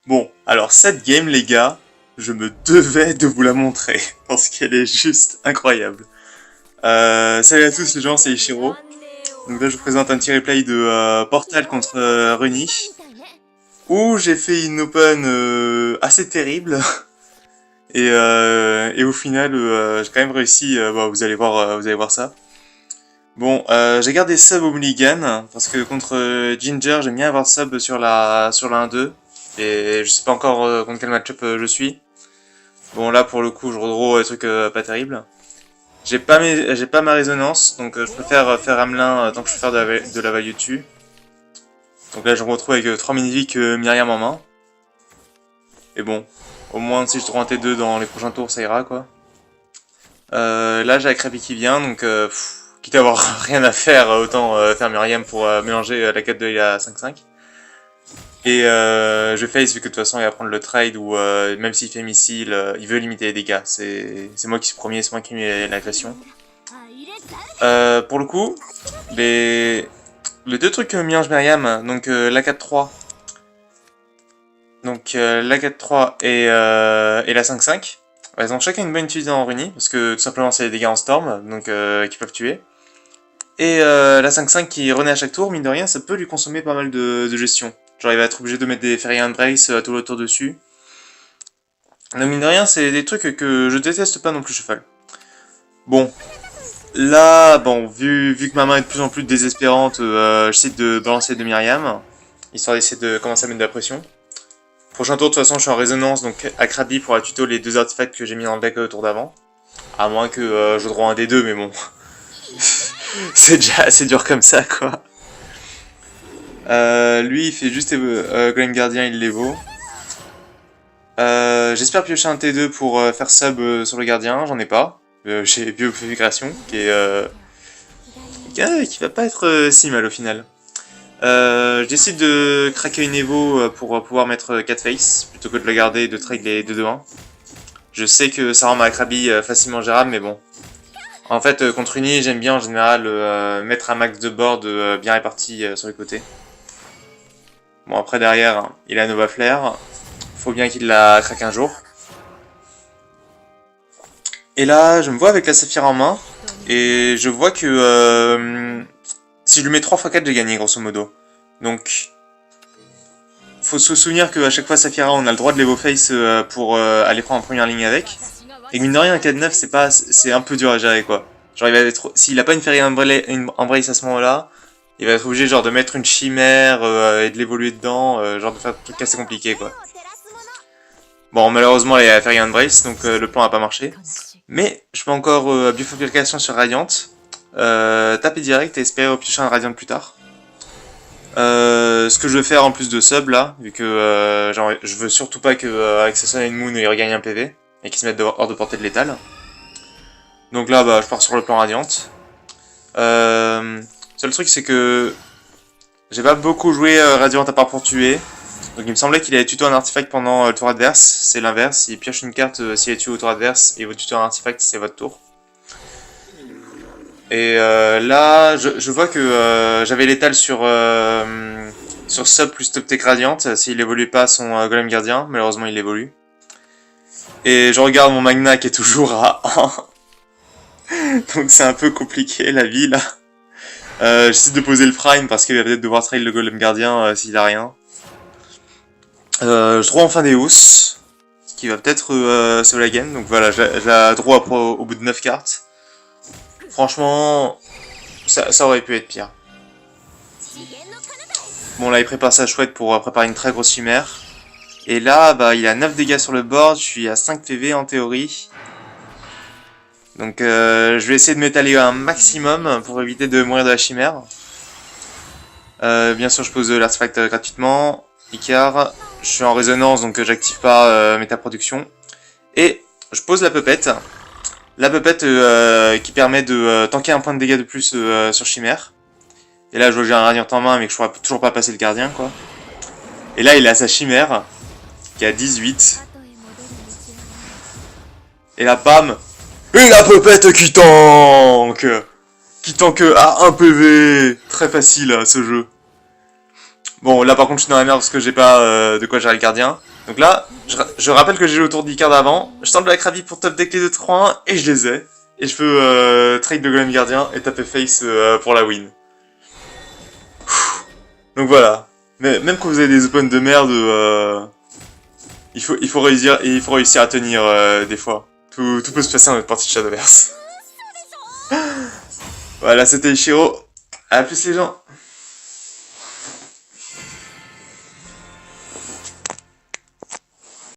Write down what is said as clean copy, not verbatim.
Bon, alors cette game les gars, je me devais de vous la montrer, parce qu'elle est juste incroyable. Salut à tous les gens, c'est Ichiro. Donc là je vous présente un petit replay de Portal contre Runi, où j'ai fait une open assez terrible, et au final j'ai quand même réussi, vous allez voir ça. Bon, j'ai gardé sub au mulligan, parce que contre Ginger j'aime bien avoir sub sur la 1-2. Et je sais pas encore contre quel match-up je suis. Bon là pour le coup je redraw des trucs pas terribles. J'ai pas ma résonance, donc je préfère faire Hamelin tant que je peux faire de la value dessus. Donc là je me retrouve avec 3 mini que Myriam en main. Et bon, au moins si je trouve un T2 dans les prochains tours ça ira quoi. Là j'ai la Krabi qui vient, donc quitte à avoir rien à faire, autant faire Myriam pour mélanger la 4-2 et la 5-5. Et je face vu que de toute façon il va prendre le trade ou même s'il fait missile, il veut limiter les dégâts. C'est moi qui suis premier, c'est moi qui mets l'agression. Pour le coup, les deux trucs mélange Myriam, donc la 4-3, la 4-3 et la 5-5, elles ont chacun une bonne utilité en Runi, parce que tout simplement c'est les dégâts en storm, donc qui peuvent tuer. Et la 5-5 qui renaît à chaque tour, mine de rien, ça peut lui consommer pas mal de gestion. Genre il va être obligé de mettre des Fairy Embrace tout le tour dessus. Donc mine de rien, c'est des trucs que je déteste pas non plus cheval. Bon, là, bon, vu que ma main est de plus en plus désespérante, j'essaie de balancer de Myriam, histoire d'essayer de commencer à mettre de la pression. Prochain tour, de toute façon, je suis en résonance, donc à Krabi pour la tuto les deux artefacts que j'ai mis dans le deck au tour d'avant. À moins que je droit un des deux, mais bon. C'est déjà assez dur comme ça, quoi. Lui, il fait juste Golem Gardien, il les vaut. J'espère piocher un T2 pour faire sub sur le gardien, j'en ai pas. J'ai Biofiltration, qui va pas être si mal au final. Je décide de craquer une Evo pour pouvoir mettre 4 face, plutôt que de le garder et de trade les 2-2-1. Je sais que ça rend ma Krabi facilement gérable, mais bon. En fait, contre Uni, j'aime bien en général mettre un max de board bien réparti sur les côtés. Bon, après derrière, il a Nova Flare. Faut bien qu'il la craque un jour. Et là, je me vois avec la Saphira en main. Et je vois que si je lui mets 3x4, j'ai gagné, grosso modo. Donc, faut se souvenir qu'à chaque fois, Saphira, on a le droit de level face pour aller prendre en première ligne avec. Et mine de rien, un 4-9, c'est un peu dur à gérer, quoi. Genre, il va être, s'il a pas une Fairy Embrace à ce moment-là, il va être obligé, genre, de mettre une chimère et de l'évoluer dedans, genre, de faire des trucs assez compliqués, quoi. Bon, malheureusement, il y a Fairy Embrace, donc le plan a pas marché. Mais, je peux encore Biofabrication sur Radiant, taper direct et espérer piocher un Radiant plus tard. Ce que je vais faire en plus de sub, là, vu que genre, je veux surtout pas que avec sa Sun and Moon, il regagne un PV, et qu'il se mette hors de portée de l'étal. Donc là, je pars sur le plan Radiant. Seul truc, c'est que j'ai pas beaucoup joué Radiant à part pour tuer. Donc il me semblait qu'il allait tuto un artefact pendant le tour adverse. C'est l'inverse, il pioche une carte s'il est tué au tour adverse et vous tuto un artefact si c'est votre tour. Et là, je vois que j'avais l'étal sur sub plus top tech Radiant s'il évolue pas son golem gardien. Malheureusement, il évolue. Et je regarde mon Magna qui est toujours à 1. Donc c'est un peu compliqué la vie là. J'essaie de poser le prime parce qu'il va peut-être devoir trail le golem gardien s'il a rien. Je draw enfin des housses, ce qui va peut-être sauver la game. Donc voilà, je la draw au bout de 9 cartes. Franchement, ça aurait pu être pire. Bon là il prépare sa chouette pour préparer une très grosse chimère. Et là, il a 9 dégâts sur le board, je suis à 5 PV en théorie. Donc je vais essayer de m'étaler un maximum pour éviter de mourir de la chimère. Bien sûr je pose l'artefact gratuitement. Icar, je suis en résonance donc j'active pas métaproduction. Et je pose la pupette. La pupette qui permet de tanker un point de dégâts de plus sur chimère. Et là je vois que j'ai un radiant en main mais que je pourrais toujours pas passer le gardien quoi. Et là il a sa chimère qui a 18. Et là bam. Et la pupette qui tank à 1 PV. Très facile ce jeu. Bon là par contre je suis dans la merde parce que j'ai pas de quoi gérer le gardien. Donc là, je rappelle que j'ai le tour d'Icard d'avant, je tente Black Rabbit pour top deck les 2-3-1, et je les ai. Et je peux trade le Golem Gardien et taper face pour la win. Donc voilà. Mais même quand vous avez des opponents de merde, il faut réussir à tenir des fois. Tout peut se passer dans notre partie de Shadowverse. Voilà, c'était Ishiro. A plus les gens.